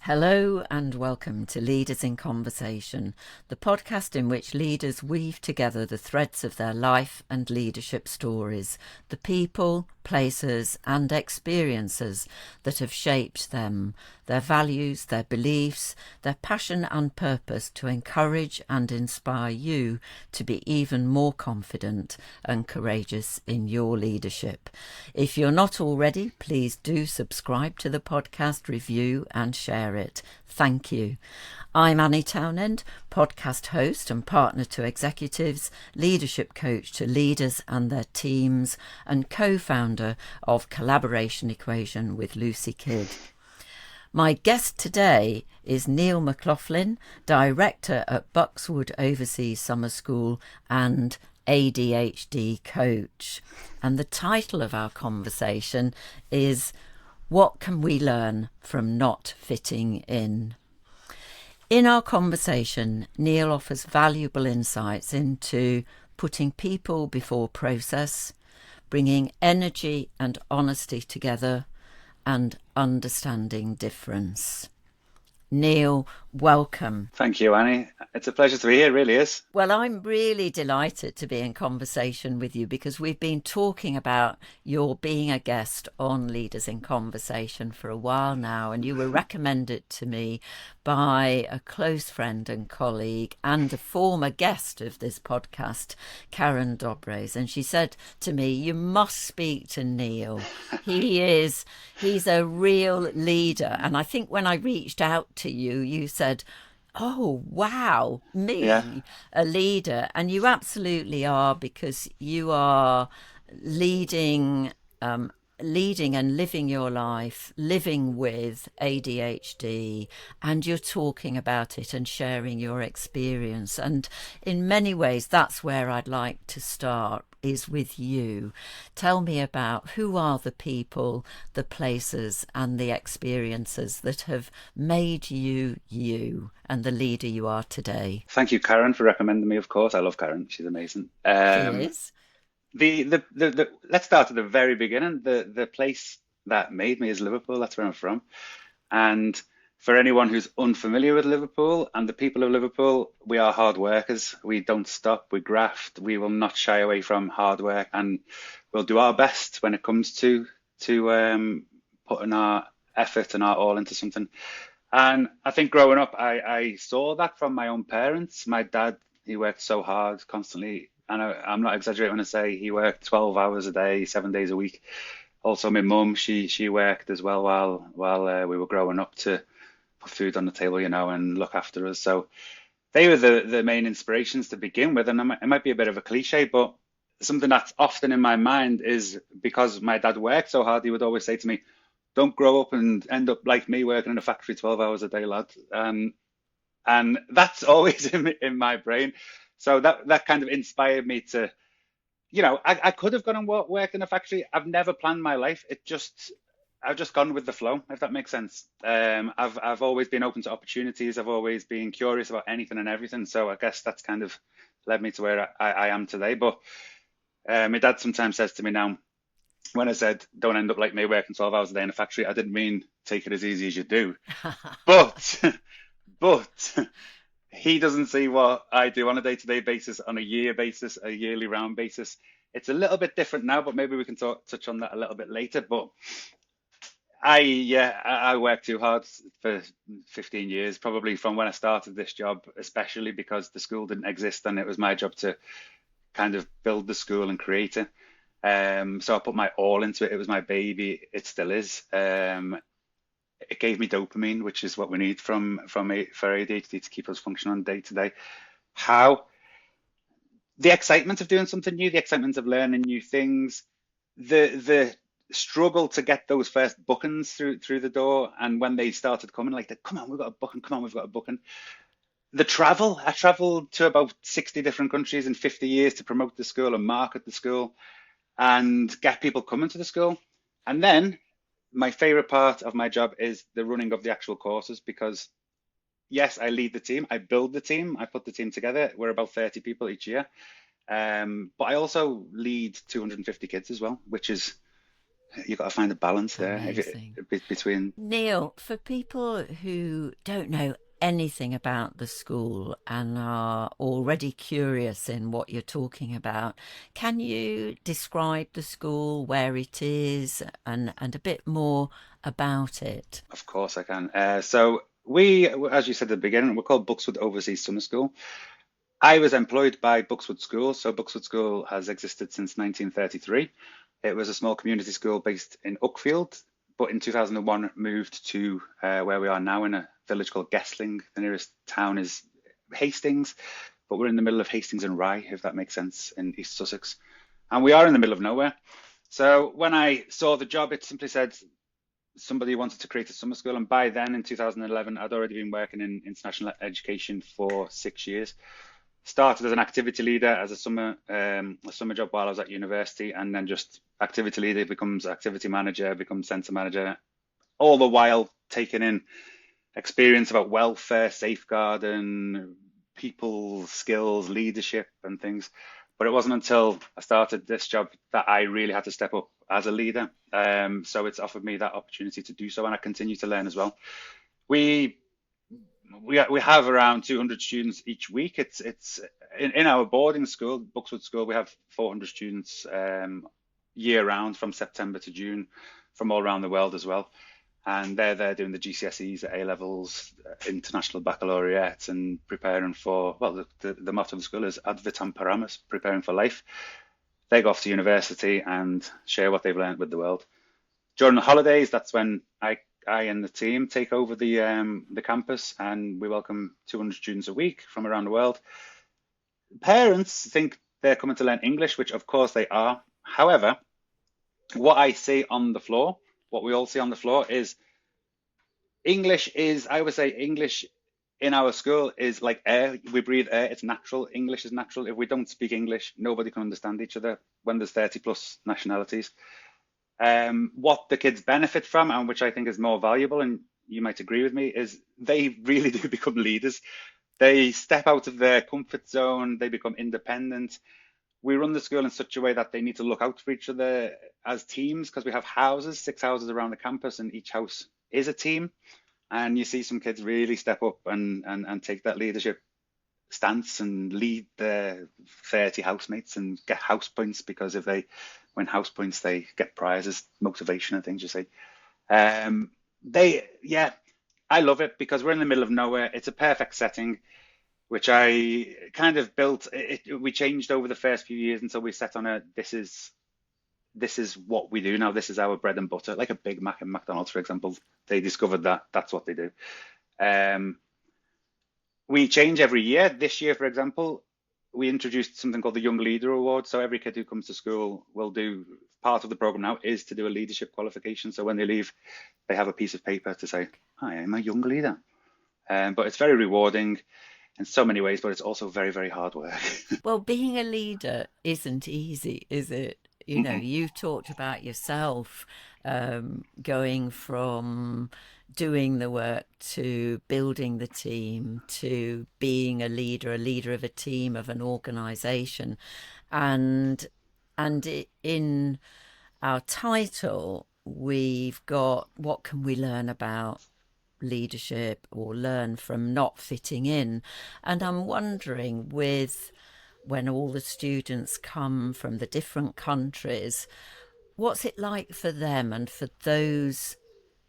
Hello and welcome to Leaders in Conversation, the podcast in which leaders weave together the threads of their life and leadership stories, the people, places and experiences that have shaped them, their values, their beliefs, their passion and purpose to encourage and inspire you to be even more confident and courageous in your leadership. If you're not already, please do subscribe to the podcast, review and share it. Thank you. I'm Anni Townend, podcast host and partner to executives, leadership coach to leaders and their teams, and co-founder of Collaboration Equation with Lucy Kidd. My guest today is Neil McLoughlin, director at Buckswood Overseas Summer School and ADHD coach. And the title of our conversation is What Can We Learn from Not Fitting In? In our conversation, Neil offers valuable insights into putting people before process, bringing energy and honesty together, and understanding difference. Neil, welcome. Thank you, Annie. It's a pleasure to be here, it really is. Well, I'm really delighted to be in conversation with you because we've been talking about your being a guest on Leaders in Conversation for a while now, and you were recommended to me by a close friend and colleague and a former guest of this podcast, Karen Dobres. And she said to me, you must speak to Neil. He's a real leader. And I think when I reached out to you, you said, oh, wow, me, a leader. And you absolutely are, because you are leading and living your life, living with ADHD, and you're talking about it and sharing your experience. And in many ways, that's where I'd like to start, is with you. Tell me about who are the people, the places and the experiences that have made you you and the leader you are today. Thank you, Karen, for recommending me, of course. I love Karen. She's amazing. She is. Let's start at the very beginning. The place that made me is Liverpool. That's where I'm from. And for anyone who's unfamiliar with Liverpool and the people of Liverpool, we are hard workers. We don't stop. We graft. We will not shy away from hard work, and we'll do our best when it comes to putting our effort and our all into something. And I think growing up, I saw that from my own parents. My dad, he worked so hard constantly. And I'm not exaggerating when I say he worked 12 hours a day, 7 days a week. Also, my mum, she worked as well while we were growing up to put food on the table, and look after us. So they were the main inspirations to begin with. And it might be a bit of a cliche, but something that's often in my mind is because my dad worked so hard, he would always say to me, don't grow up and end up like me working in a factory 12 hours a day, lad. And that's always in my brain. So that kind of inspired me to, I could have gone and worked in a factory. I've never planned my life. I've just gone with the flow, if that makes sense. I've always been open to opportunities. I've always been curious about anything and everything. So I guess that's kind of led me to where I am today. But my dad sometimes says to me now, when I said, don't end up like me working 12 hours a day in a factory, I didn't mean take it as easy as you do. But he doesn't see what I do on a day-to-day basis, on a year basis, a yearly round basis. It's a little bit different now, but maybe we can touch on that a little bit later. But I worked too hard for 15 years, probably from when I started this job, especially because the school didn't exist and it was my job to kind of build the school and create it. So I put my all into it. It was my baby. It still is. It gave me dopamine, which is what we need for ADHD to keep us functioning day to day. How the excitement of doing something new, the excitement of learning new things, the struggle to get those first bookings through the door, and when they started coming, like, come on, we've got a booking, come on, we've got a booking. The travel, I traveled to about 60 different countries in 50 years to promote the school and market the school and get people coming to the school. And then my favorite part of my job is the running of the actual courses, because yes, I lead the team, I build the team, I put the team together. We're about 30 people each year. But I also lead 250 kids as well, which is you've got to find a balance there Amazing. between. Neil, for people who don't know anything about the school and are already curious in what you're talking about, can you describe the school, where it is, and a bit more about it? Of course, I can. So we, as you said at the beginning, we're called Buckswood Overseas Summer School. I was employed by Buckswood School, so Buckswood School has existed since 1933. It was a small community school based in Uckfield, but in 2001 moved to where we are now in a village called Guestling. The nearest town is Hastings, but we're in the middle of Hastings and Rye, if that makes sense, in East Sussex. And we are in the middle of nowhere. So when I saw the job, it simply said somebody wanted to create a summer school. And by then, in 2011, I'd already been working in international education for 6 years. Started as an activity leader as a summer job while I was at university, and then just activity leader becomes activity manager, becomes centre manager, all the while taking in experience about welfare, safeguarding, people skills, leadership, and things. But it wasn't until I started this job that I really had to step up as a leader. So it's offered me that opportunity to do so, and I continue to learn as well. We we have around 200 students each week. It's in our boarding school, Buckswood School, we have 400 students year round from September to June from all around the world as well. And they're doing the GCSEs, A levels, international baccalaureate, and preparing for, well, the motto of the school is ad vitam paramus, preparing for life. They go off to university and share what they've learned with the world. During the holidays, that's when I and the team take over the campus, and we welcome 200 students a week from around the world. Parents think they're coming to learn English, which of course they are. However, what I see on the floor, what we all see on the floor is English is, I would say English in our school is like air. We breathe air. It's natural. English is natural. If we don't speak English, nobody can understand each other when there's 30 plus nationalities. What the kids benefit from, and which I think is more valuable, and you might agree with me, is they really do become leaders. They step out of their comfort zone. They become independent. We run the school in such a way that they need to look out for each other as teams, because we have houses, 6 houses around the campus, and each house is a team. And you see some kids really step up and take that leadership stance and lead their 30 housemates and get house points, because if they win house points, they get prizes, motivation and things, you see. Yeah, I love it because we're in the middle of nowhere. It's a perfect setting, which I kind of built. We changed over the first few years until we set on this is what we do now. This is our bread and butter, like a Big Mac and McDonald's, for example. They discovered that that's what they do. We change every year. This year, for example, we introduced something called the Young Leader Award. So every kid who comes to school will do, part of the program now is to do a leadership qualification. So when they leave, they have a piece of paper to say, "Hi, I'm a young leader." But it's very rewarding in so many ways, but it's also very, very hard work. Well, being a leader isn't easy, is it? You know, you've talked about yourself going from doing the work to building the team to being a leader of a team, of an organization. And in our title, we've got what can we learn about leadership or learn from not fitting in. And I'm wondering, with when all the students come from the different countries, what's it like for them and for those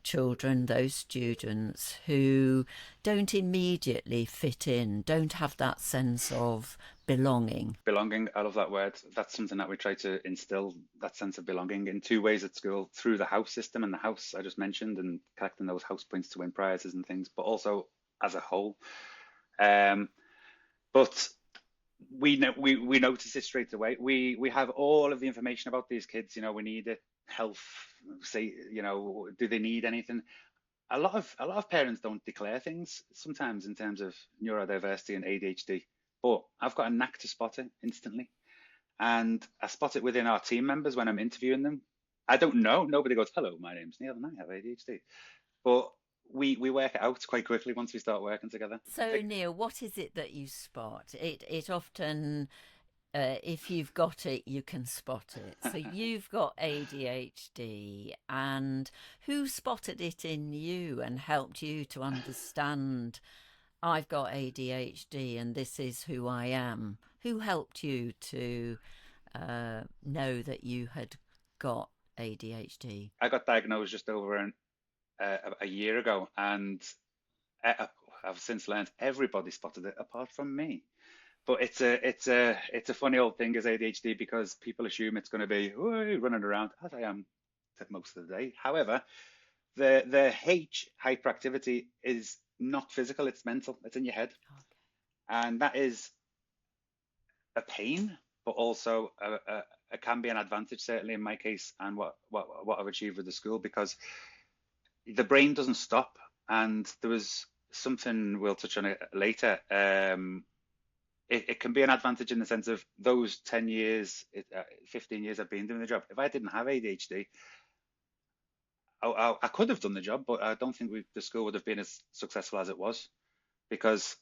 children, those students who don't immediately fit in, don't have that sense of belonging? Belonging, I love that word. That's something that we try to instill, that sense of belonging, in two ways at school: through the house system and the house I just mentioned, and collecting those house points to win prizes and things, but also as a whole. But we notice it straight away. We have all of the information about these kids. You know, we need it, health, say, you know, do they need anything? A lot of parents don't declare things sometimes in terms of neurodiversity and ADHD, but I've got a knack to spot it instantly, and I spot it within our team members when I'm interviewing them. I don't know. Nobody goes, "Hello, my name's Neil and I have ADHD," but we work it out quite quickly once we start working together. So, Neil, what is it that you spot? It often if you've got it, you can spot it. So you've got ADHD, and who spotted it in you and helped you to understand, I've got ADHD and this is who I am? Who helped you to know that you had got ADHD? I got diagnosed just over a year ago, and I've since learned everybody spotted it apart from me. But it's a funny old thing as ADHD, because people assume it's going to be running around as I am most of the day. However, the hyperactivity is not physical; it's mental. It's in your head, Okay. and that is a pain, but also it can be an advantage. Certainly in my case, and what I've achieved with the school, because the brain doesn't stop. And there was something we'll touch on it later. It can be an advantage in the sense of those 10 years, 15 years I've been doing the job. If I didn't have ADHD, I could have done the job, but I don't think the school would have been as successful as it was, because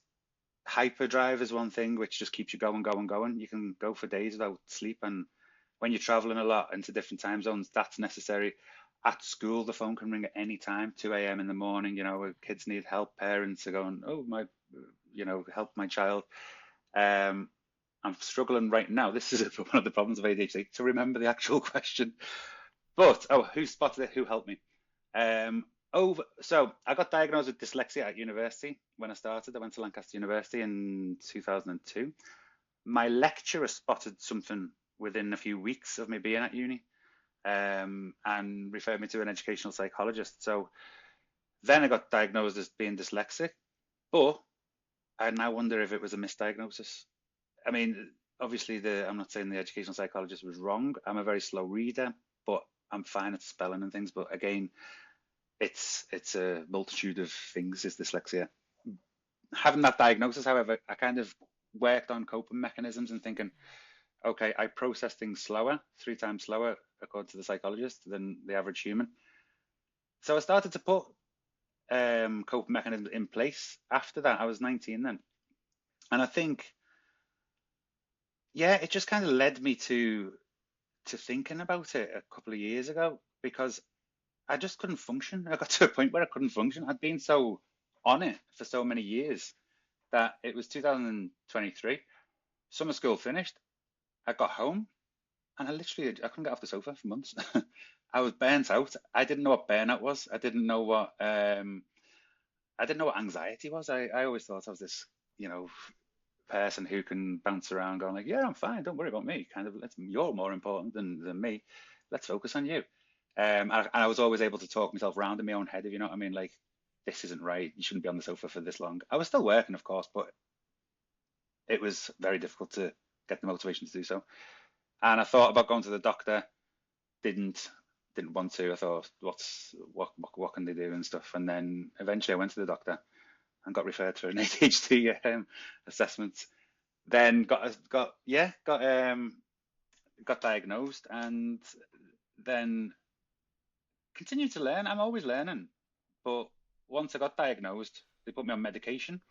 hyperdrive is one thing which just keeps you going, going, going. You can go for days without sleep. And when you're traveling a lot into different time zones, that's necessary. At school, the phone can ring at any time, 2 a.m. in the morning, where kids need help, parents are going, oh, help my child. Um, I'm struggling right now. This is one of the problems of ADHD, to remember the actual question. But, who spotted it? Who helped me? So I got diagnosed with dyslexia at university when I started. I went to Lancaster University in 2002. My lecturer spotted something within a few weeks of me being at uni, and referred me to an educational psychologist. So then I got diagnosed as being dyslexic, but I now wonder if it was a misdiagnosis. I mean, obviously, I'm not saying the educational psychologist was wrong. I'm a very slow reader, but I'm fine at spelling and things. But again, it's a multitude of things, is dyslexia. Having that diagnosis, however, I kind of worked on coping mechanisms and thinking, okay, I process things slower, 3 times slower, according to the psychologist, than the average human. So I started to put coping mechanisms in place. After that, I was 19 then. And I think, yeah, it just kind of led me to thinking about it a couple of years ago, because I just couldn't function. I got to a point where I couldn't function. I'd been so on it for so many years that it was 2023. Summer school finished. I got home and I couldn't get off the sofa for months. I was burnt out. I didn't know what burnout was. I didn't know what anxiety was. I always thought I was this, you know, person who can bounce around going like, yeah, I'm fine. Don't worry about me. Kind of, you're more important than me. Let's focus on you. And I was always able to talk myself around in my own head, if you know what I mean. Like, this isn't right. You shouldn't be on the sofa for this long. I was still working, of course, but it was very difficult to get the motivation to do so. And I thought about going to the doctor. Didn't didn't want to. I thought, what can they do and stuff. And then eventually I went to the doctor and got referred for an ADHD assessment. Then got diagnosed, and then continued to learn. I'm always learning, but once I got diagnosed, they put me on medication.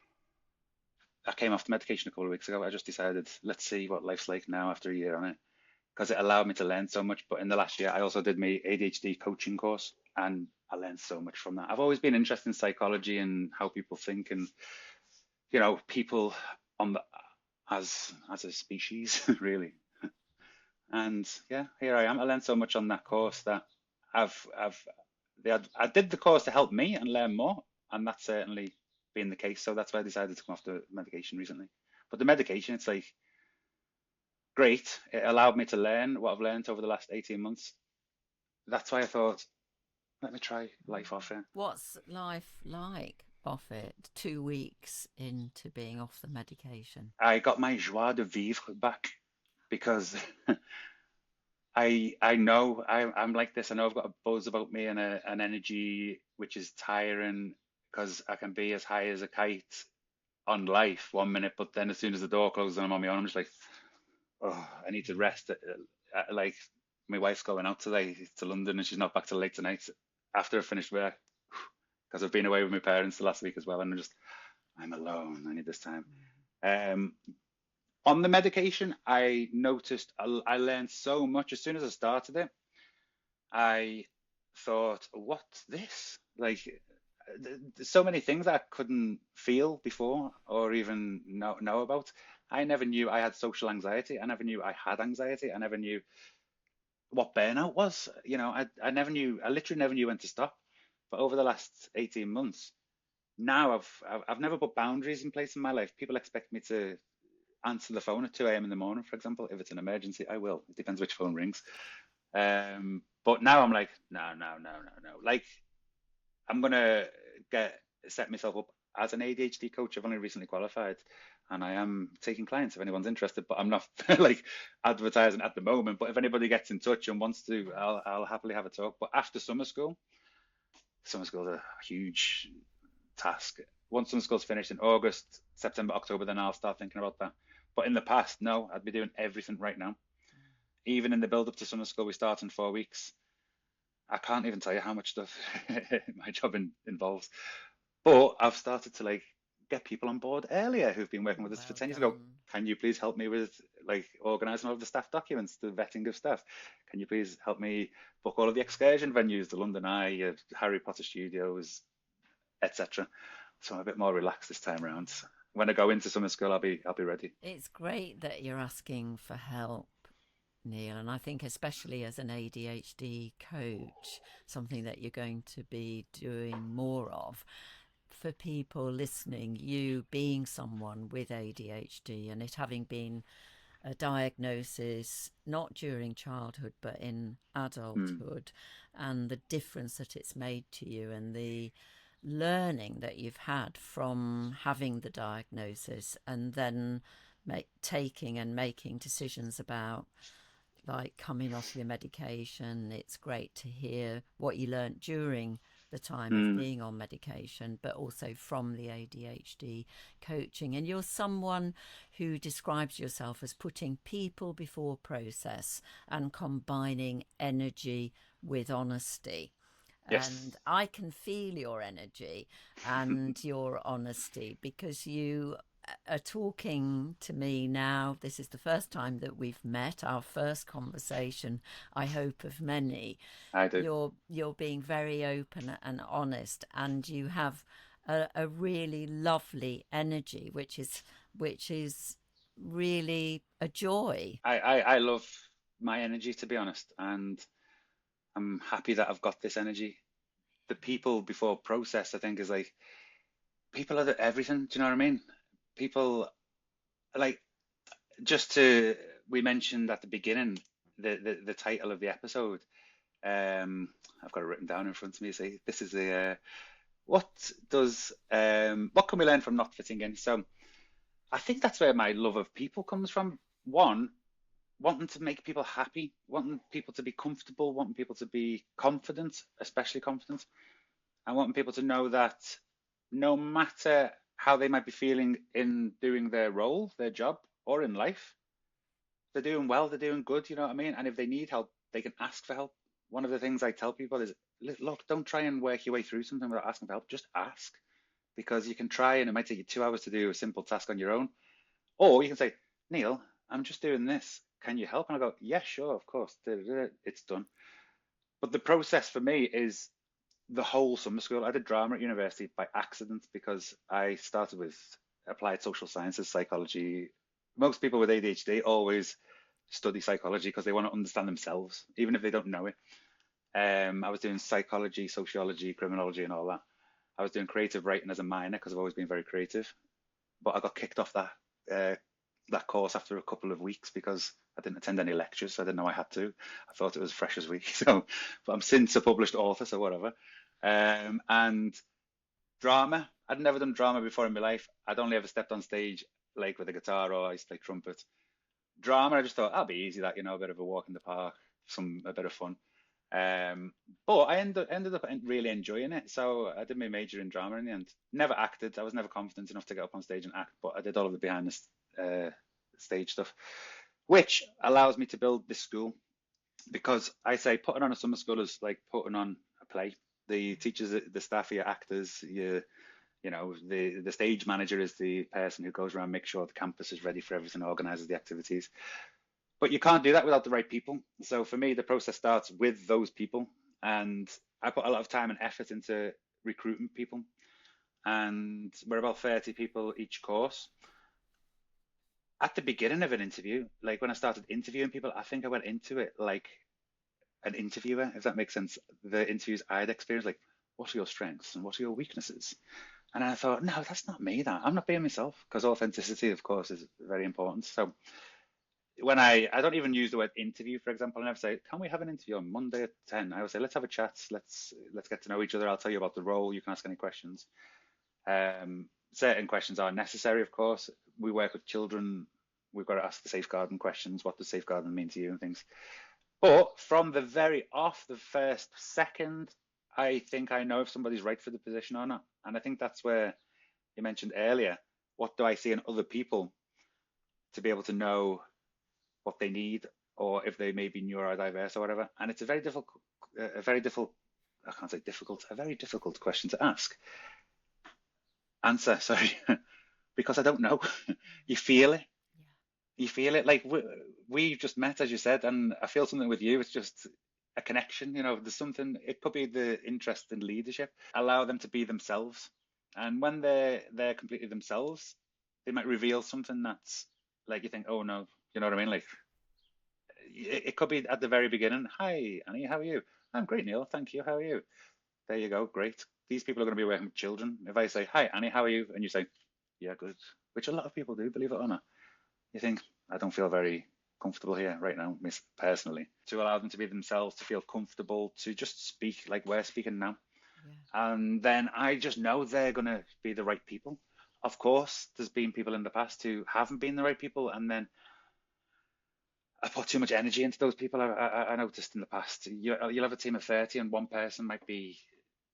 I came off the medication a couple of weeks ago. I just decided, let's see what life's like now after a year on it, because it allowed me to learn so much. But in the last year, I also did my ADHD coaching course, and I learned so much from that. I've always been interested in psychology and how people think, and people on the as a species, really. And yeah, here I am. I learned so much on that course that I did the course to help me and learn more, and that's certainly been the case. So that's why I decided to come off the medication recently. But the medication, it's like great. It allowed me to learn what I've learned over the last 18 months. That's why I thought, let me try life off it. What's life like off it, 2 weeks into being off the medication? I got my joie de vivre back, because I know I'm like this. I know I've got a buzz about me and an energy which is tiring, because I can be as high as a kite on life 1 minute, but then as soon as the door closes and I'm on my own, I'm just like, oh, I need to rest. Like, my wife's going out today to London, and she's not back till late tonight after I finished work, because I've been away with my parents the last week as well, and I'm alone. I need this time. Um, On the medication, I noticed I learned so much as soon as I started it. I thought, what's this? Like, there's so many things that I couldn't feel before or even know about. I never knew I had social anxiety. I never knew I had anxiety. I never knew what burnout was. I never knew, I literally never knew when to stop. But over the last 18 months, now I've never put boundaries in place in my life. People expect me to answer the phone at 2 a.m. in the morning, for example. If it's an emergency, I will. It depends which phone rings. But now I'm like, no, no, no, no, no. Like, I'm gonna get set myself up as an ADHD coach. I've only recently qualified, and I am taking clients if anyone's interested. But I'm not like advertising at the moment. But if anybody gets in touch and wants to, I'll happily have a talk. But after summer school's a huge task. Once summer school's finished in August, September, October, then I'll start thinking about that. But in the past, no, I'd be doing everything right now. Even in the build up to summer school, we start in 4 weeks. I can't even tell you how much stuff my job involves. But I've started to like get people on board earlier who've been working with us for Well 10 years ago. done. Can you please help me with like organizing all of the staff documents, the vetting of staff? Can you please help me book all of the excursion venues, the London Eye, Harry Potter Studios, etc. So I'm a bit more relaxed this time around. When I go into summer school, I'll be ready. It's great that you're asking for help, Neil, and I think especially as an ADHD coach, something that you're going to be doing more of. For people listening, you being someone with ADHD and it having been a diagnosis not during childhood but in Mm, adulthood, and the difference that it's made to you, and the learning that you've had from having the diagnosis, and then taking and making decisions about like coming off your medication. It's great to hear what you learnt during the time of mm, being on medication, but also from the ADHD coaching. And you're someone who describes yourself as putting people before process and combining energy with honesty. And yes. I can feel your energy and your honesty because you are talking to me now. This is the first time that we've met, our first conversation, I hope, of many. I do. You're being very open and honest, and you have a really lovely energy, which is really a joy. I love my energy, to be honest, and I'm happy that I've got this energy. The people before process, I think, is like people are everything. Do you know what I mean? People like just to we mentioned at the beginning the title of the episode. I've got it written down in front of me. Say this is the what can we learn from not fitting in? So I think that's where my love of people comes from. One, wanting to make people happy, wanting people to be comfortable, wanting people to be confident, especially confident, and wanting people to know that no matter how they might be feeling in doing their role, their job, or in life, they're doing well, they're doing good, you know what I mean? And if they need help, they can ask for help. One of the things I tell people is, look, don't try and work your way through something without asking for help. Just ask, because you can try and it might take you 2 hours to do a simple task on your own. Or you can say, Neil, I'm just doing this. Can you help? And I go, yeah, sure, of course. It's done. But the process for me is the whole summer school. I did drama at university by accident because I started with applied social sciences, psychology. Most people with ADHD always study psychology because they want to understand themselves, even if they don't know it. I was doing psychology, sociology, criminology, and all that. I was doing creative writing as a minor because I've always been very creative. But I got kicked off uh, that course after a couple of weeks because I didn't attend any lectures. So I didn't know I had to. I thought it was fresh as week. So, but I'm since a published author, so whatever. And drama. I'd never done drama before in my life. I'd only ever stepped on stage like with a guitar or I used to play trumpet. Drama, I just thought that'll be easy. That a bit of a walk in the park, a bit of fun. But I ended up really enjoying it. So I did my major in drama in the end. Never acted. I was never confident enough to get up on stage and act, but I did all of the behind the stage stuff, which allows me to build this school because I say putting on a summer school is like putting on a play. The teachers, the staff, your actors, your The stage manager is the person who goes around, makes sure the campus is ready for everything, organizes the activities. But you can't do that without the right people. So for me, the process starts with those people, and I put a lot of time and effort into recruiting people. And we're about 30 people each course. At the beginning of an interview, like when I started interviewing people, I think I went into it like an interviewer, if that makes sense. The interviews I'd experienced, like, what are your strengths and what are your weaknesses? And I thought, no, that's not me. That I'm not being myself, because authenticity, of course, is very important. So when I don't even use the word interview, for example. I never say, can we have an interview on Monday at 10? I would say, let's have a chat. Let's get to know each other. I'll tell you about the role. You can ask any questions. Certain questions are necessary, of course. We work with children. We've got to ask the safeguarding questions. What does safeguarding mean to you and things? But from the first second, I think I know if somebody's right for the position or not. And I think that's where you mentioned earlier, what do I see in other people to be able to know what they need, or if they may be neurodiverse or whatever. And it's I can't say difficult, a very difficult question to answer, sorry, because I don't know. You feel it. Yeah. You feel it. Like we just met, as you said, and I feel something with you. It's just a connection. There's something. It could be the interest in leadership. Allow them to be themselves, and when they're completely themselves, they might reveal something that's like you think, oh no, you know what I mean? Like it could be at the very beginning. Hi, Annie, how are you? I'm great, Neil. Thank you. How are you? There you go. Great. These people are going to be working with children. If I say, hi, Annie, how are you? And you say, yeah, good, which a lot of people do, believe it or not. You think, I don't feel very comfortable here right now, miss personally. To allow them to be themselves, to feel comfortable, to just speak like we're speaking now. Yeah. And then I just know they're going to be the right people. Of course, there's been people in the past who haven't been the right people, and then I put too much energy into those people. I noticed in the past, you'll have a team of 30 and one person might be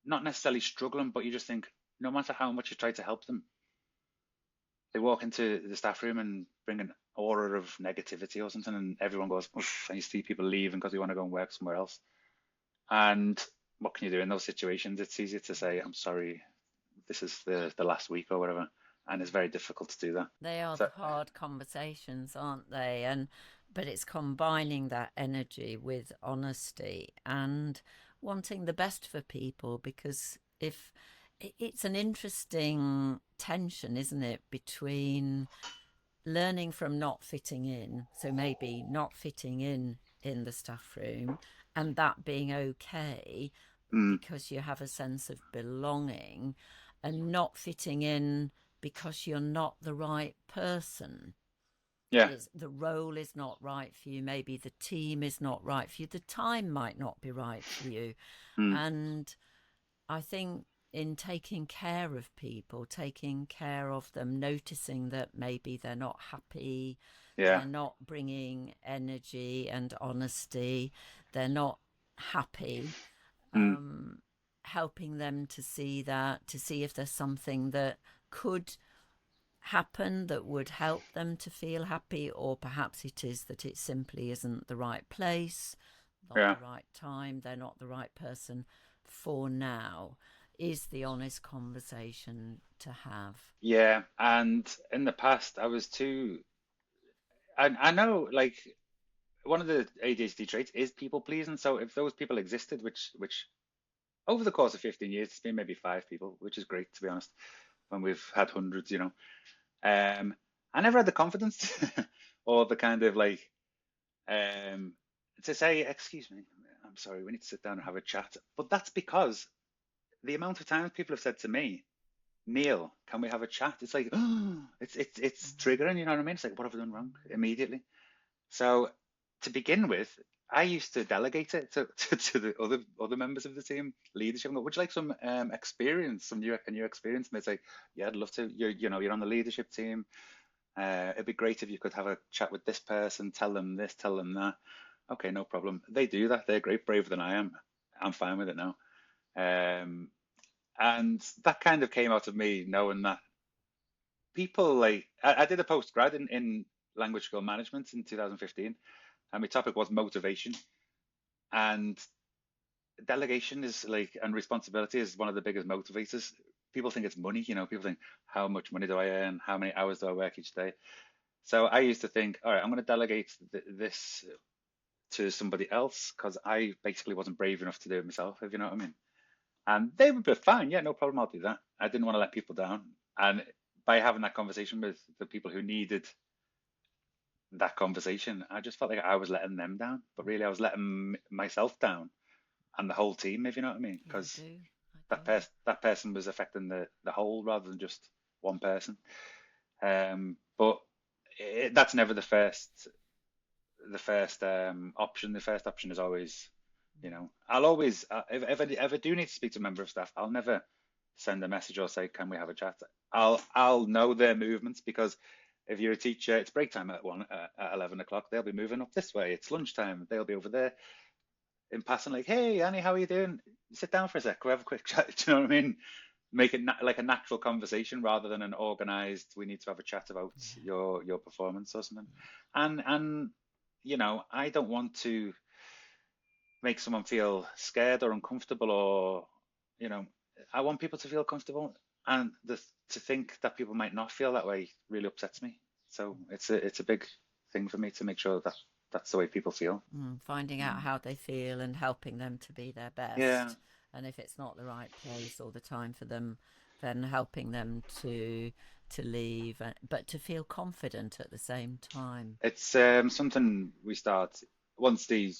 not necessarily struggling, but you just think, no matter how much you try to help them, they walk into the staff room and bring an aura of negativity or something, and everyone goes, oof, and you see people leaving because they want to go and work somewhere else. And what can you do in those situations? It's easy to say, I'm sorry, this is the last week or whatever. And it's very difficult to do that. They are the So, hard conversations, aren't they? But it's combining that energy with honesty and wanting the best for people, because if it's an interesting tension, isn't it, between learning from not fitting in, so maybe not fitting in the staff room, and that being okay mm, because you have a sense of belonging, and not fitting in because you're not the right person. yeah, Is the role is not right for you, maybe the team is not right for you, the time might not be right for you. mm, And I think in taking care of people, taking care of them, noticing that maybe they're not happy, yeah, they're not bringing energy and honesty, they're not happy, mm, helping them to see that, to see if there's something that could happen that would help them to feel happy, or perhaps it is that it simply isn't the right place, not the yeah. right time, they're not the right person for now, is the honest conversation to have. Yeah, and in the past, I was too. I know, like one of the ADHD traits is people pleasing. So if those people existed, which over the course of 15 years, it's been maybe five people, which is great to be honest. When we've had hundreds. Um, I never had the confidence or the kind of like um to say, excuse me, I'm sorry, we need to sit down and have a chat. But that's because the amount of times people have said to me, Neil, can we have a chat? It's like, oh, it's triggering, you know what I mean? It's like, what have I done wrong? Immediately. So to begin with, I used to delegate it to the other members of the team, leadership. Would you like some experience, some new experience? And they'd say, yeah, I'd love to. You're on the leadership team. It'd be great if you could have a chat with this person, tell them this, tell them that. Okay, no problem. They do that. They're great, braver than I am. I'm fine with it now. Um, and that kind of came out of me knowing that people like I did a postgrad in language skill management in 2015, and my topic was motivation. And delegation is like, and responsibility is one of the biggest motivators. people think it's money, people think, how much money do I earn? How many hours do I work each day? So I used to think, all right, I'm going to delegate this to somebody else because I basically wasn't brave enough to do it myself, if you know what I mean. And they would be fine, yeah, no problem, I'll do that. I didn't want to let people down. And by having that conversation with the people who needed that conversation, I just felt like I was letting them down, but really I was letting myself down and the whole team, if you know what I mean, Yeah, I because do. I that do. person was affecting the whole rather than just one person. But that's never the first option. The first option is always, I'll always if I do need to speak to a member of staff, I'll never send a message or say, can we have a chat? I'll know their movements because if you're a teacher, it's break time at 11 o'clock. They'll be moving up this way. It's lunchtime. They'll be over there in passing, like, hey, Annie, how are you doing? Sit down for a sec. We'll have a quick chat. Do you know what I mean? Make it like a natural conversation rather than an organized, we need to have a chat about Yeah. your performance or something. And I don't want to make someone feel scared or uncomfortable or, you know, I want people to feel comfortable. And to think that people might not feel that way really upsets me. So it's a big thing for me to make sure that that's the way people feel. Finding out how they feel and helping them to be their Yeah, best. And if it's not the right place or the time for them, then helping them to leave, but to feel confident at the same time. it's something we start once the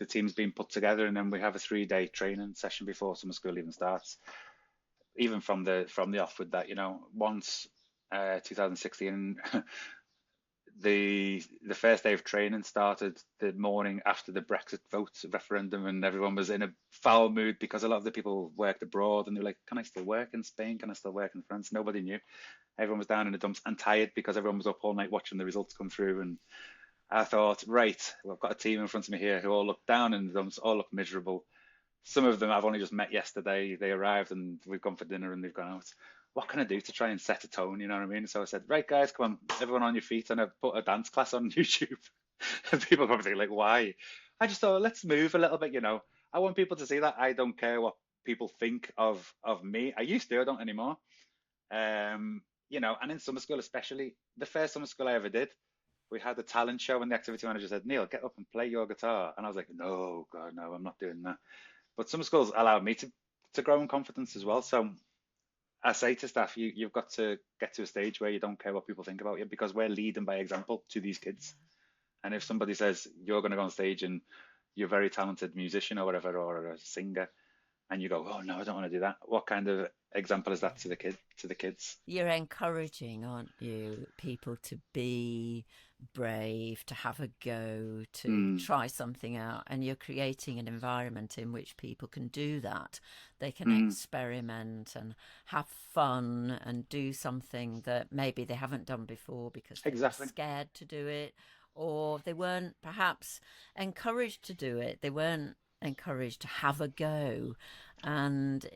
team's been put together, and then we have a 3-day training session before summer school even starts. Even from the off with that, once 2016, the first day of training started the morning after the Brexit vote referendum, and everyone was in a foul mood because a lot of the people worked abroad, and they were like, "Can I still work in Spain? Can I still work in France?" Nobody knew. Everyone was down in the dumps and tired because everyone was up all night watching the results come through. And I thought, right, well, I've got a team in front of me here who all look down in the dumps, all look miserable. Some of them I've only just met yesterday. They arrived and we've gone for dinner and they've gone out. What can I do to try and set a tone? You know what I mean? So I said, right, guys, come on, everyone on your feet. And I put a dance class on YouTube. And people probably think, like, why? I just thought, let's move a little bit. I want people to see that I don't care what people think of me. I used to, I don't anymore. And in summer school, especially, the first summer school I ever did, we had a talent show and the activity manager said, Neil, get up and play your guitar. And I was like, no, God, no, I'm not doing that. But some schools allowed me to grow in confidence as well. So I say to staff, you've got to get to a stage where you don't care what people think about you because we're leading by example to these kids. And if somebody says you're going to go on stage and you're a very talented musician or whatever, or a singer, and you go, oh no, I don't want to do that. What kind of example is that to the kids? You're encouraging, aren't you, people to be brave, to have a go, to Mm, try something out, and you're creating an environment in which people can do that. They can mm, experiment and have fun and do something that maybe they haven't done before because they were exactly. scared to do it, or they weren't perhaps encouraged to do it. They weren't encouraged to have a go, and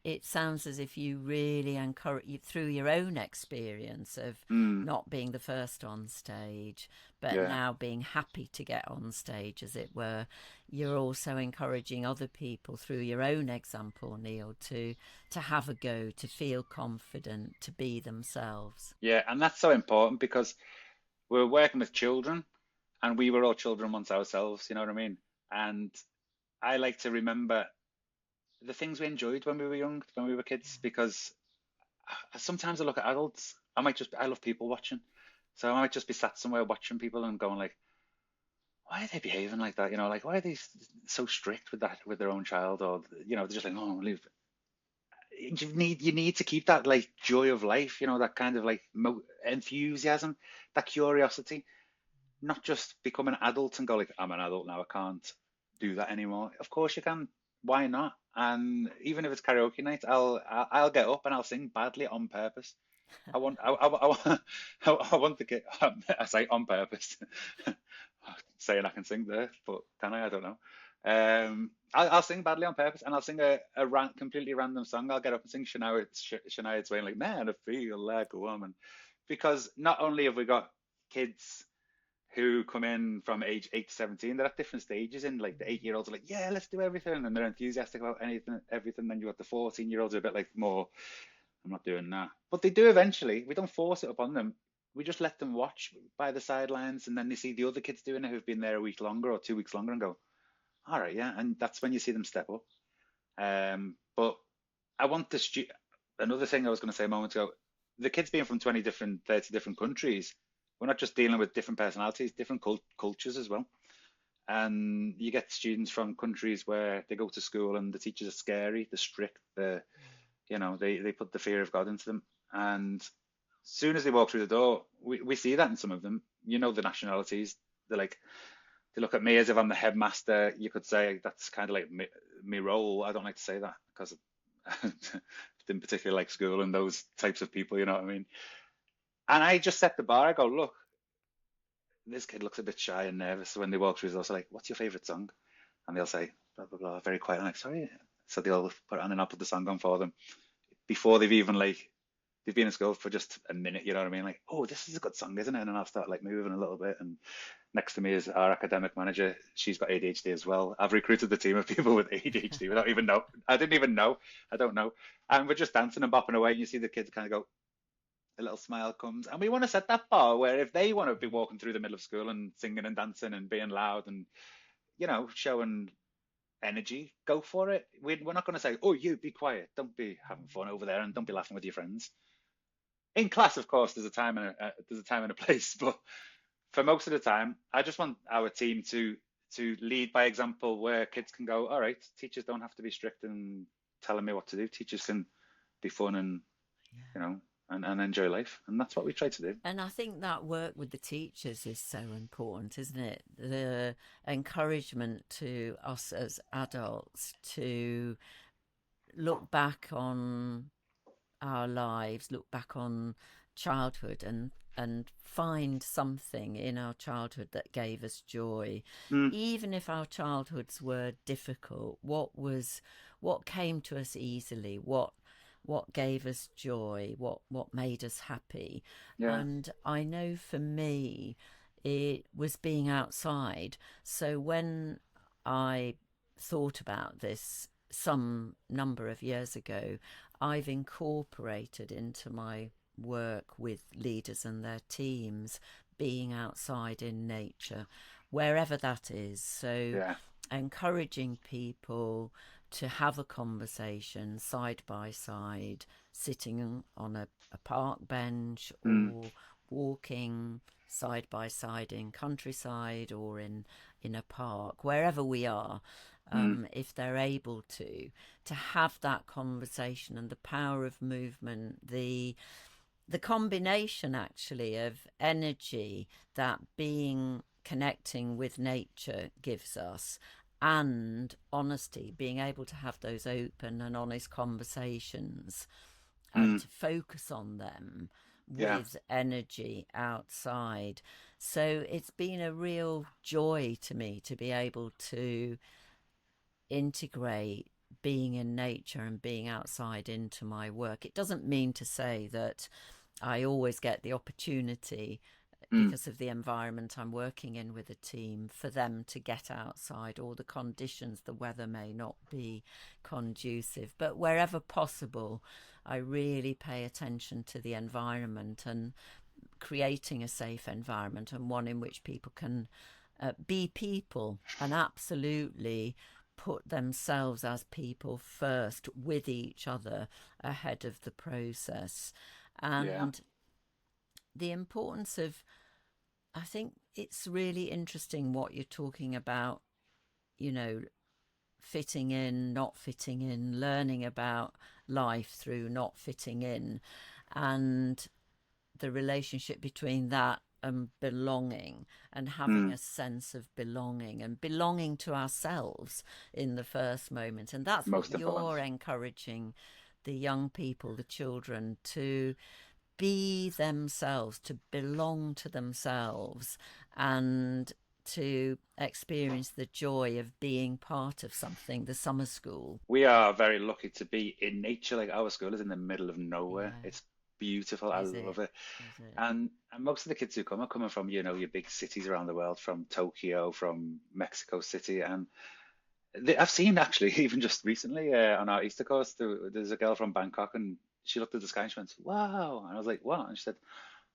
it sounds as if you really encourage you through your own experience of Mm, not being the first on stage, but yeah. now being happy to get on stage, as it were. You're also encouraging other people through your own example, Neil, to have a go, to feel confident, to be themselves. Yeah, and that's so important because we're working with children and we were all children once ourselves, you know what I mean? And I like to remember the things we enjoyed when we were young, when we were kids, because sometimes I look at adults, I love people watching. So I might just be sat somewhere watching people and going like, why are they behaving like that? Like why are they so strict with that, with their own child? Or, they're just like, oh, leave. You need to keep that like joy of life, that kind of like mo enthusiasm, that curiosity, not just become an adult and go like, I'm an adult now, I can't do that anymore. Of course you can. Why not? And even if it's karaoke night, I'll get up and I'll sing badly on purpose. I want the kid. I say on purpose, saying I can sing there, but can I? I don't know. I'll sing badly on purpose, and I'll sing a completely random song. I'll get up and sing Shania Twain, like "Man, I feel like a woman," because not only have we got kids who come in from age 8 to 17, they're at different stages. In like the 8-year-olds are like, yeah, let's do everything, and they're enthusiastic about anything, everything. Then you got the 14-year-olds who are a bit like more. I'm not doing that. But they do eventually. We don't force it upon them. We just let them watch by the sidelines, and then they see the other kids doing it who've been there a week longer or 2 weeks longer and go, all right, yeah. And that's when you see them step up. But I want the another thing I was going to say a moment ago, the kids being from 20 different, 30 different countries, we're not just dealing with different personalities, different cultures as well. And you get students from countries where they go to school and the teachers are scary, they're strict, they put the fear of God into them. And as soon as they walk through the door, we see that in some of them. You know the nationalities. They're like, they look at me as if I'm the headmaster. You could say that's kind of like me role. I don't like to say that because I didn't particularly like school and those types of people, you know what I mean? And I just set the bar. I go, look, this kid looks a bit shy and nervous. So when they walk through, they'll say, like, what's your favorite song? And they'll say, blah, blah, blah, very quiet. I'm like, sorry. So they'll put it on and I'll put the song on for them before they've even like, they've been in school for just a minute, you know what I mean? Like, oh, this is a good song, isn't it? And then I'll start like moving a little bit. And next to me is our academic manager. She's got ADHD as well. I've recruited the team of people with ADHD without even know. I didn't even know. I don't know. And we're just dancing and bopping away. And you see the kids kind of go, a little smile comes. And we want to set that bar where if they want to be walking through the middle of school and singing and dancing and being loud and, showing energy, go for it. We're not going to say, oh, you be quiet. Don't be having fun over there and don't be laughing with your friends. In class, of course, there's a time and a place, but for most of the time, I just want our team to lead by example, where kids can go, all right, teachers don't have to be strict and telling me what to do. Teachers can be fun and you know and enjoy life, and that's what we try to do. And I think that work with the teachers is so important, isn't it? The encouragement to us as adults to look back on our lives, look back on childhood and find something in our childhood that gave us joy. Mm, Even if our childhoods were difficult, what came to us easily, what gave us joy, what made us happy. yeah. And I know for me it was being outside. So when I thought about this some number of years ago, I've incorporated into my work with leaders and their teams being outside in nature, wherever that is. So Yeah. encouraging people to have a conversation side by side, sitting on a park bench Mm, or walking side by side in countryside or in a park, wherever we are, mm, if they're able to have that conversation and the power of movement, the combination actually of energy that being connecting with nature gives us and honesty, being able to have those open and honest conversations and mm, to focus on them yeah. with energy outside. So it's been a real joy to me to be able to integrate being in nature and being outside into my work. It doesn't mean to say that I always get the opportunity Mm, because of the environment I'm working in with a team for them to get outside, or the conditions, the weather may not be conducive. But wherever possible, I really pay attention to the environment and creating a safe environment and one in which people can be people and absolutely put themselves as people first with each other ahead of the process. yeah. And the importance of, I think it's really interesting what you're talking about, you know, fitting in, not fitting in, learning about life through not fitting in, and the relationship between that and belonging and having Mm, a sense of belonging and belonging to ourselves in the first moment. And that's what most important. you're encouraging the young people, the children, to be themselves, to belong to themselves, and to experience the joy of being part of something, the summer school. We are very lucky to be in nature. Like our school is in the middle of nowhere. Yeah, It's beautiful. I is love it? it. Is it? And most of the kids who come are coming from, your big cities around the world, from Tokyo, from Mexico City. And I've seen actually, even just recently on our Easter course, there's a girl from Bangkok and she looked at the sky and she went, wow. And I was like, what? And she said,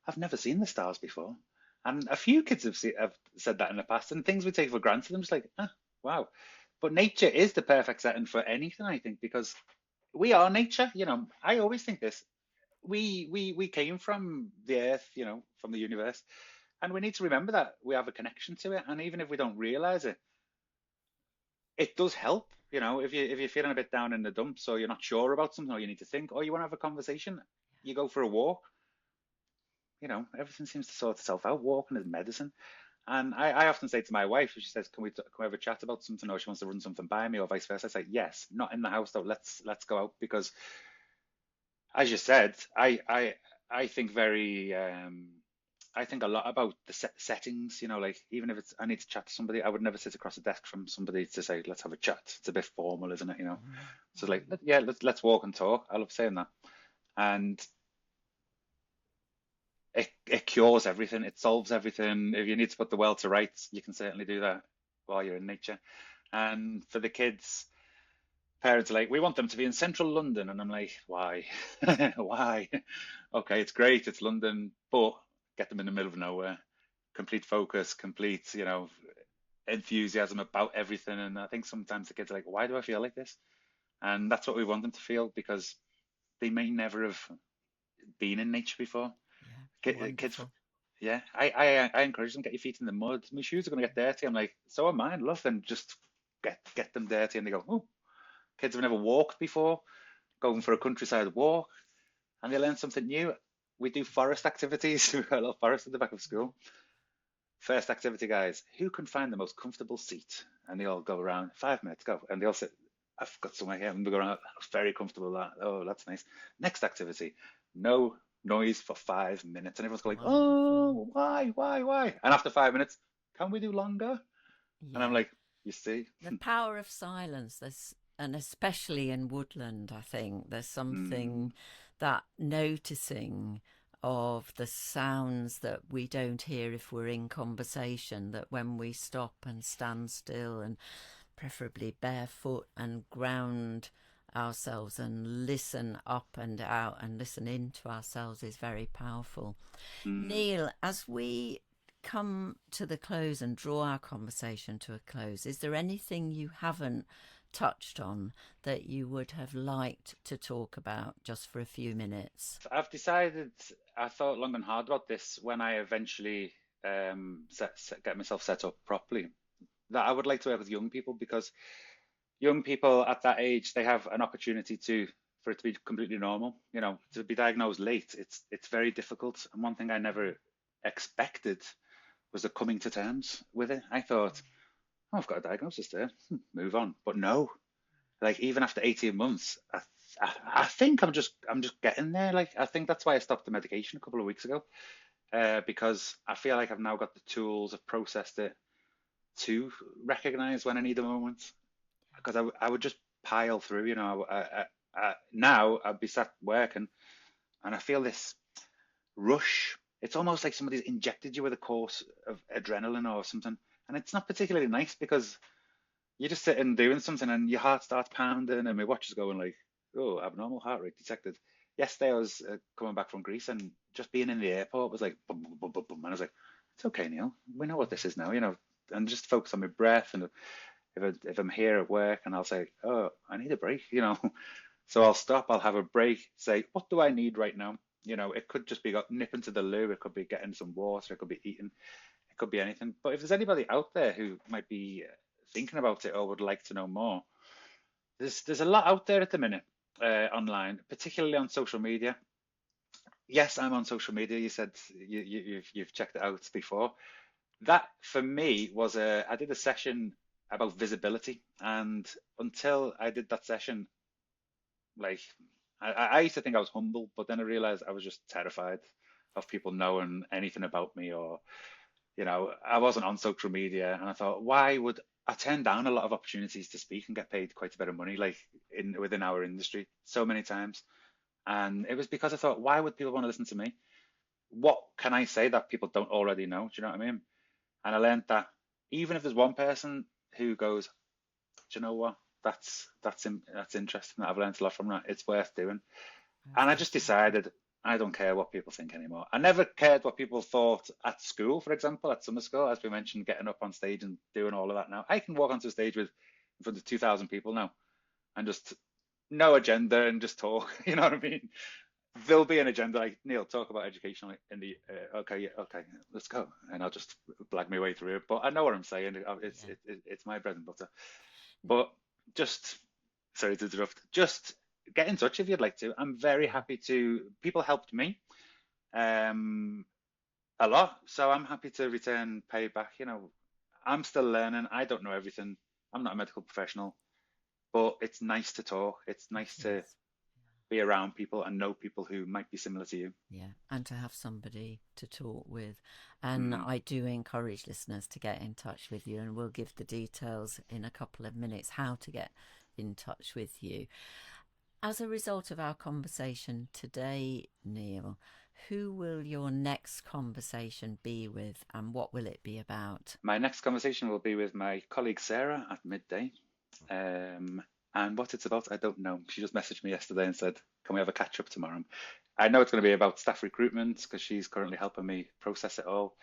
I've never seen the stars before. And a few kids have said that in the past, and things we take for granted. I'm just like, ah, wow. But nature is the perfect setting for anything, I think, because we are nature. I always think this. We came from the earth, from the universe, and we need to remember that we have a connection to it. And even if we don't realize it, it does help. If you're feeling a bit down in the dumps, or you're not sure about something, or you need to think, or you want to have a conversation, you go for a walk. Everything seems to sort itself out. Walking is medicine. And I often say to my wife, if she says, "Can we have a chat about something?" or she wants to run something by me, or vice versa, I say, "Yes, not in the house though. Let's go out," because, as you said, I think I think a lot about the settings. Like, even if it's I need to chat to somebody, I would never sit across a desk from somebody to say, "Let's have a chat." It's a bit formal, isn't it? So, like, yeah, let's walk and talk. I love saying that, and it cures everything. It solves everything. If you need to put the world to rights, you can certainly do that while you're in nature. And for the kids, parents are like, we want them to be in central London. And I'm like, why? Why? Okay, it's great. It's London, but get them in the middle of nowhere. Complete focus, complete, enthusiasm about everything. And I think sometimes the kids are like, why do I feel like this? And that's what we want them to feel, because they may never have been in nature before. Yeah, Kids, wonderful. yeah, I encourage them, get your feet in the mud. My shoes are going to get dirty. I'm like, so am mine. Love them. Just get them dirty, and they go, oh, kids have never walked before, going for a countryside walk, and they learn something new. We do forest activities. We've got a little forest at the back of school. First activity, guys, who can find the most comfortable seat? And they all go around, 5 minutes, go. And they all sit, I've got somewhere here, and we go around, very comfortable, that. Oh, that's nice. Next activity, no noise for 5 minutes. And everyone's going like, Wonderful. oh, why? And after 5 minutes, can we do longer? And I'm Yeah. like, you see? The power of silence, and especially in woodland, I think there's Mm, something that noticing of the sounds that we don't hear if we're in conversation, that when we stop and stand still and preferably barefoot and ground ourselves and listen up and out and listen into ourselves is very powerful. mm. Neil, as we come to the close and draw our conversation to a close, is there anything you haven't touched on that you would have liked to talk about just for a few minutes? I've decided, I thought long and hard about this when I eventually get myself set up properly, that I would like to work with young people, because young people at that age, they have an opportunity for it to be completely normal. To be diagnosed late, it's very difficult. And one thing I never expected was the coming to terms with it. I thought, oh, I've got a diagnosis there, move on. But no, like, even after 18 months, I think I'm just getting there. Like, I think that's why I stopped the medication a couple of weeks ago, because I feel like I've now got the tools, I've processed it to recognize when I need a moment, because I would just pile through. Now I'd be sat working, and I feel this rush. It's almost like somebody's injected you with a course of adrenaline or something, and it's not particularly nice, because you're just sitting doing something and your heart starts pounding, and my watch is going like, oh, abnormal heart rate detected. Yesterday I was coming back from Greece, and just being in the airport was like, boom, boom, boom, boom, boom. And I was like, it's okay, Neil. We know what this is now, and just focus on my breath. And if I'm here at work, and I'll say, oh, I need a break. So I'll stop, I'll have a break, say, what do I need right now? It could just be nipping to the loo, it could be getting some water, it could be eating, it could be anything. But if there's anybody out there who might be thinking about it or would like to know more, there's a lot out there at the minute, online, particularly on social media. Yes, I'm on social media. You said you've checked it out before. That for me was I did a session about visibility, and until I did that session, like, I used to think I was humble, but then I realized I was just terrified of people knowing anything about me, or I wasn't on social media, and I thought, why would I turn down a lot of opportunities to speak and get paid quite a bit of money, like, in within our industry, so many times? And it was because I thought, why would people want to listen to me? What can I say that people don't already know? Do you know what I mean? And I learned that even if there's one person who goes, do you know what? That's interesting. I've learned a lot from that. It's worth doing. And I just decided I don't care what people think anymore. I never cared what people thought at school, for example, at summer school, as we mentioned, getting up on stage and doing all of that now. I can walk onto a stage with in front of 2,000 people now and just no agenda and just talk. You know what I mean? There'll be an agenda like Neil, talk about education in the okay, yeah, okay, let's go, and I'll just blag my way through it. But I know what I'm saying. Yeah. It's my bread and butter. But just sorry to interrupt. Just get in touch if you'd like to. I'm very happy to. People helped me um, a lot, so I'm happy to return pay back. You know, I'm still learning. I don't know everything. I'm not a medical professional, but it's nice to talk. It's nice It to is. be around people and know people who might be similar to you. Yeah, and to have somebody to talk with. And Hmm. I do encourage listeners to get in touch with you, and we'll give the details in a couple of minutes how to get in touch with you. As a result of our conversation today, Neil, who will your next conversation be with, and what will it be about? My next conversation will be with my colleague Sarah at midday. Um, and what it's about, I don't know. She just messaged me yesterday and said, "Can we have a catch up tomorrow?" I know it's going to be about staff recruitment because she's currently helping me process it all.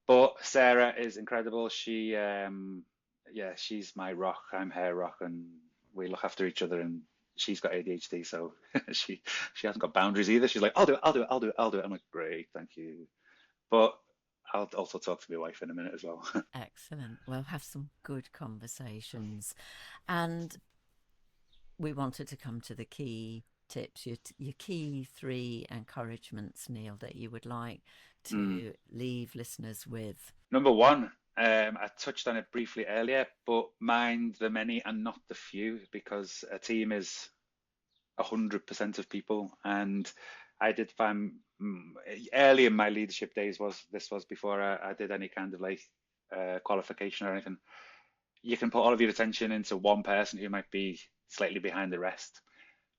But Sarah is incredible. Yeah, she's my rock. I'm her rock, and we look after each other. And she's got ADHD, so she hasn't got boundaries either. She's like, "I'll do it, I'll do it, I'll do it, I'll do it." I'm like, "Great, thank you." But I'll also talk to my wife in a minute as well. Excellent. Well, have some good conversations. And we wanted to come to the key tips, your key three encouragements, Neil, that you would like Mm. to leave listeners with. Number one, I touched on it briefly earlier, but mind the many and not the few, because a team is 100% of people. And I did find early in my leadership days was before I did any kind of like qualification or anything. You can put all of your attention into one person who might be slightly behind the rest,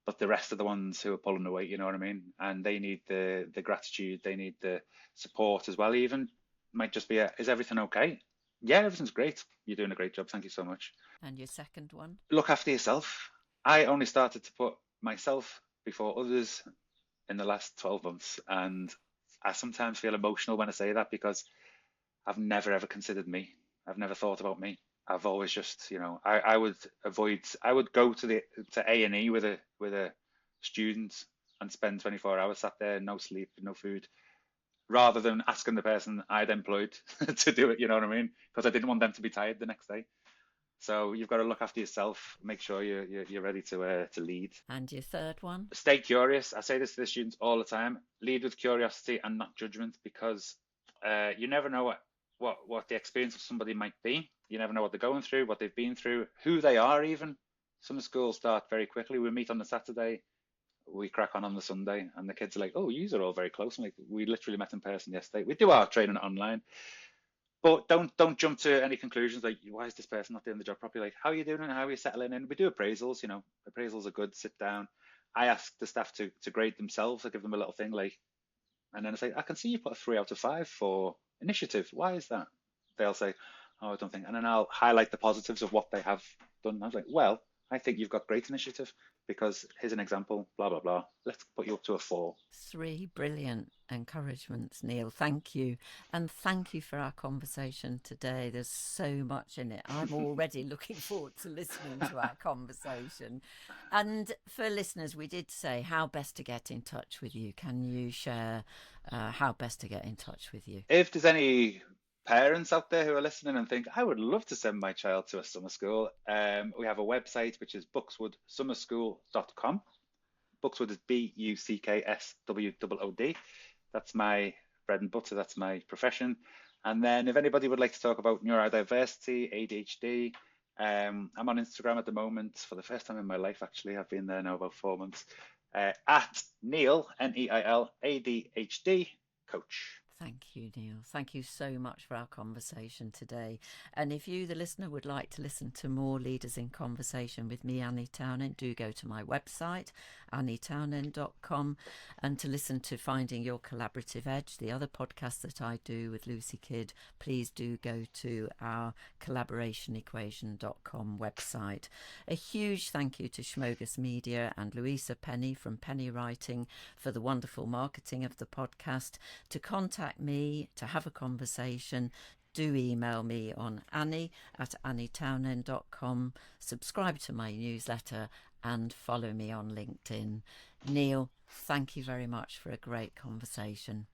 but the rest are the ones who are pulling the weight, you know what I mean? And they need the gratitude, they need the support as well. Even might just be is everything okay? Yeah, everything's great. You're doing a great job. Thank you so much. And your second one? Look after yourself. I only started to put myself before others in the last 12 months, and I sometimes feel emotional when I say that because I've never ever considered me. I've never thought about me. I've always just, I would avoid. I would go to A&E with a student and spend 24 hours sat there, no sleep, no food, rather than asking the person I'd employed to do it. You know what I mean? Because I didn't want them to be tired the next day. So you've got to look after yourself. Make sure you're ready to lead. And your third one? Stay curious. I say this to the students all the time. Lead with curiosity and not judgment, because you never know what the experience of somebody might be. You never know what they're going through, what they've been through, who they are even. Some schools start very quickly. We meet on the Saturday, we crack on the Sunday, and the kids are like, "Oh, you are all very close." I'm like, we literally met in person yesterday. We do our training online, but don't jump to any conclusions like, why is this person not doing the job properly? Like, how are you doing and how are you settling in? We do appraisals, appraisals are good. Sit down. I ask the staff to grade themselves. I give them a little thing like, and then I say, I can see you put a 3 out of 5 for initiative. Why is that? They'll say, oh, I don't think. And then I'll highlight the positives of what they have done. I was like, well, I think you've got great initiative because here's an example, blah, blah, blah. Let's put you up to a 4. Three brilliant encouragements, Neil. Thank you. And thank you for our conversation today. There's so much in it. I'm already looking forward to listening to our conversation. And for listeners, we did say how best to get in touch with you. Can you share how best to get in touch with you? If there's any parents out there who are listening and think, I would love to send my child to a summer school, we have a website which is buckswoodsummerschool.com. Buckswood is Buckswood. That's my bread and butter. That's my profession. And then if anybody would like to talk about neurodiversity, ADHD, I'm on Instagram at the moment for the first time in my life, actually. I've been there now about 4 months. At Neil, Neil, ADHD coach. Thank you, Neil. Thank you so much for our conversation today. And if you, the listener, would like to listen to more Leaders in Conversation with me, Anni Townend, do go to my website, annitownend.com, and to listen to Finding Your Collaborative Edge, the other podcast that I do with Lucy Kidd, please do go to our collaborationequation.com website. A huge thank you to Schmogus Media and Louisa Penny from Penny Writing for the wonderful marketing of the podcast. To contact me, to have a conversation, do email me on annie@annitownend.com, subscribe to my newsletter and follow me on LinkedIn. Neil, thank you very much for a great conversation.